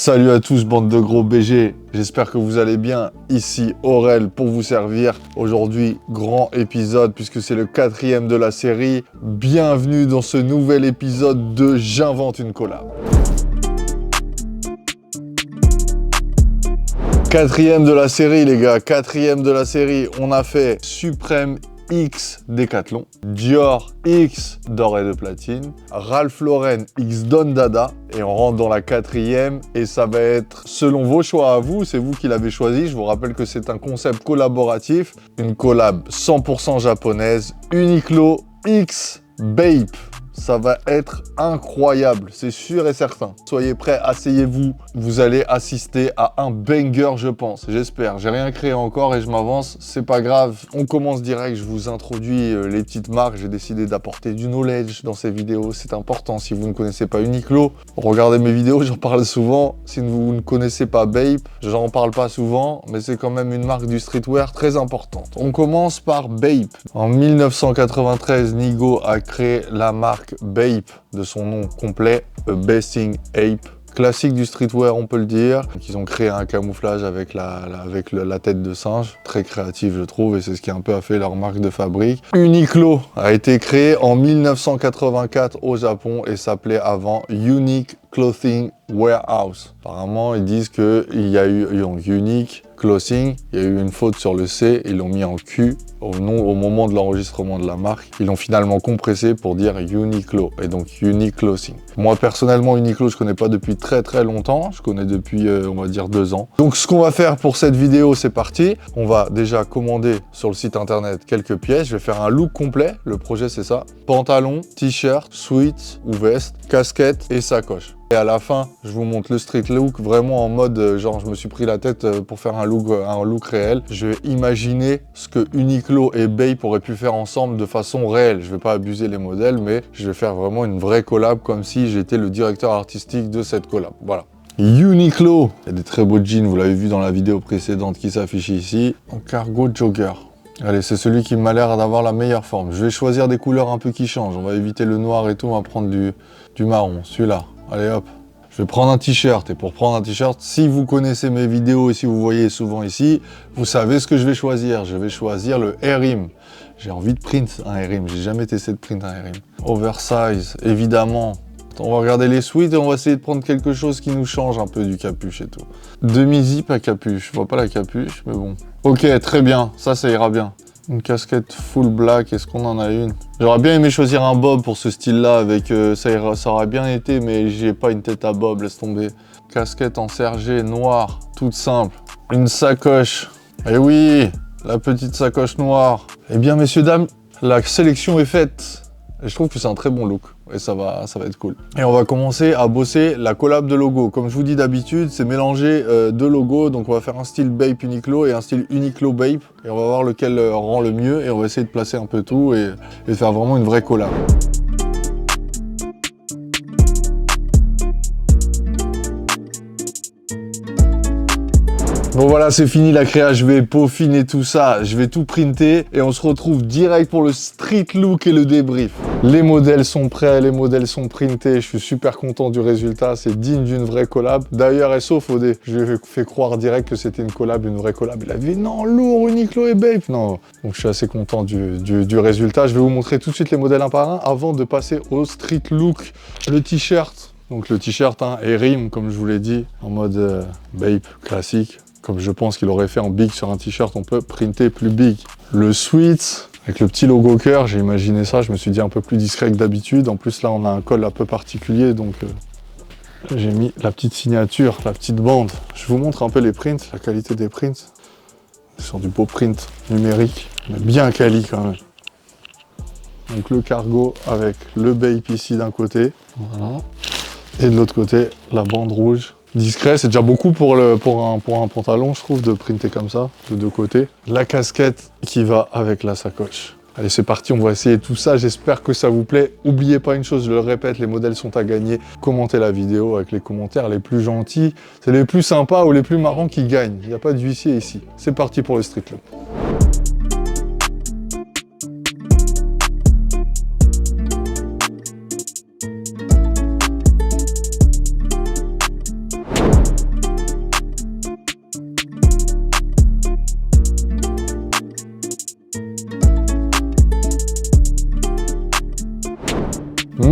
Salut à tous, bande de gros BG, j'espère que vous allez bien. Ici Aurel pour vous servir. Aujourd'hui, grand épisode puisque c'est le 4e de la série. Bienvenue dans ce nouvel épisode de J'invente une collab. 4e de la série les gars, 4e de la série. On a fait Supreme X Decathlon, Dior X d'or et de platine, Ralph Lauren X Don Dada et on rentre dans la 4e et ça va être selon vos choix à vous, c'est vous qui l'avez choisi. Je vous rappelle que c'est un concept collaboratif, une collab 100% japonaise, Uniqlo X Bape. Ça va être incroyable, c'est sûr et certain. Soyez prêts, asseyez-vous. Vous allez assister à un banger, je pense. J'espère. J'ai rien créé encore et je m'avance. C'est pas grave. On commence direct. Je vous introduis les petites marques. J'ai décidé d'apporter du knowledge dans ces vidéos. C'est important. Si vous ne connaissez pas Uniqlo, regardez mes vidéos. J'en parle souvent. Si vous ne connaissez pas Bape, j'en parle pas souvent, mais c'est quand même une marque du streetwear très importante. On commence par Bape. En 1993, Nigo a créé la marque Bape de son nom complet, A Basing Ape. Classique du streetwear, on peut le dire. Ils ont créé un camouflage avec la tête de singe. Très créatif, je trouve, et c'est ce qui a un peu fait leur marque de fabrique. Uniqlo a été créé en 1984 au Japon et s'appelait avant Unique Clothing Warehouse. Apparemment, ils disent qu'il y a eu Unique Clothing, il y a eu une faute sur le C, ils l'ont mis en Q au moment de l'enregistrement de la marque. Ils l'ont finalement compressé pour dire Uniqlo, et donc Unique Clothing. Moi, personnellement, Uniqlo, je connais pas depuis très longtemps. Je connais depuis, on va dire, 2 ans. Donc, ce qu'on va faire pour cette vidéo, c'est parti. On va déjà commander sur le site internet quelques pièces. Je vais faire un look complet. Le projet, c'est ça. Pantalon, t-shirt, sweat ou veste, casquette et sacoche. Et à la fin, je vous montre le street look vraiment en mode genre je me suis pris la tête pour faire un look réel. Je vais imaginer ce que Uniqlo et Bape auraient pu faire ensemble de façon réelle. Je vais pas abuser les modèles, mais je vais faire vraiment une vraie collab comme si j'étais le directeur artistique de cette collab. Voilà. Uniqlo. Il y a des très beaux jeans, vous l'avez vu dans la vidéo précédente qui s'affiche ici. En cargo jogger. Allez, c'est celui qui m'a l'air d'avoir la meilleure forme. Je vais choisir des couleurs un peu qui changent. On va éviter le noir et tout, on va prendre du marron. Celui-là. Allez hop, je vais prendre un t-shirt et pour prendre un t-shirt, si vous connaissez mes vidéos et si vous voyez souvent ici, vous savez ce que je vais choisir. Je vais choisir le Airim. J'ai envie de print un Airim, j'ai jamais testé de print un Airim. Oversize, évidemment. On va regarder les suites et on va essayer de prendre quelque chose qui nous change un peu du capuche et tout. Demi-zip à capuche, je vois pas la capuche, mais bon. Ok, très bien, ça ira bien. Une casquette full black, est-ce qu'on en a une? J'aurais bien aimé choisir un bob pour ce style-là, avec ça aurait bien été, mais j'ai pas une tête à bob, laisse tomber. Casquette en sergé noire, toute simple. Une sacoche, et oui, la petite sacoche noire. Eh bien, messieurs, dames, la sélection est faite. Et je trouve que c'est un très bon look. Et ça va être cool. Et on va commencer à bosser la collab de logo. Comme je vous dis d'habitude, c'est mélanger 2 logos. Donc on va faire un style Bape Uniqlo et un style Uniqlo Bape. Et on va voir lequel rend le mieux. Et on va essayer de placer un peu tout et de faire vraiment une vraie collab. Bon voilà, c'est fini la créa, je vais peaufiner tout ça, je vais tout printer et on se retrouve direct pour le street look et le débrief. Les modèles sont prêts, les modèles sont printés, je suis super content du résultat, c'est digne d'une vraie collab. D'ailleurs, SO Fodé, je lui ai fait croire direct que c'était une collab, une vraie collab. Il a dit non, lourd, Uniqlo et Bape. Non, donc je suis assez content du résultat. Je vais vous montrer tout de suite les modèles un par un avant de passer au street look. Le t-shirt, donc le t-shirt Airim, comme je vous l'ai dit, en mode Bape classique. Comme je pense qu'il aurait fait en big sur un t-shirt, on peut printer plus big. Le sweat, avec le petit logo cœur, j'ai imaginé ça, je me suis dit un peu plus discret que d'habitude. En plus là, on a un col un peu particulier, donc j'ai mis la petite signature, la petite bande. Je vous montre un peu les prints, la qualité des prints. Sur du beau print numérique, mais bien quali quand même. Donc le cargo avec le Bape ici d'un côté, voilà. Et de l'autre côté, la bande rouge. Discret, c'est déjà beaucoup pour un pantalon, je trouve, de printer comme ça, de 2 côtés. La casquette qui va avec la sacoche. Allez, c'est parti, on va essayer tout ça. J'espère que ça vous plaît. N'oubliez pas une chose, je le répète, les modèles sont à gagner. Commentez la vidéo avec les commentaires les plus gentils. C'est les plus sympas ou les plus marrants qui gagnent. Il n'y a pas de huissier ici. C'est parti pour le street look.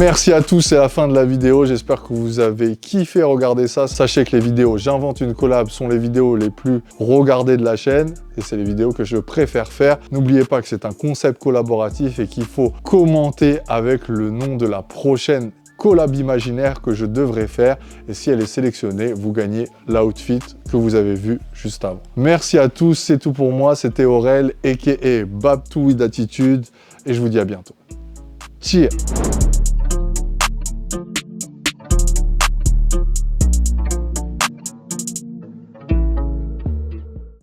Merci à tous, c'est la fin de la vidéo. J'espère que vous avez kiffé regarder ça. Sachez que les vidéos J'invente une collab sont les vidéos les plus regardées de la chaîne et c'est les vidéos que je préfère faire. N'oubliez pas que c'est un concept collaboratif et qu'il faut commenter avec le nom de la prochaine collab imaginaire que je devrais faire. Et si elle est sélectionnée, vous gagnez l'outfit que vous avez vu juste avant. Merci à tous, c'est tout pour moi. C'était Aurel, a.k.a. Bab2 with Attitude. Et je vous dis à bientôt. Cheers!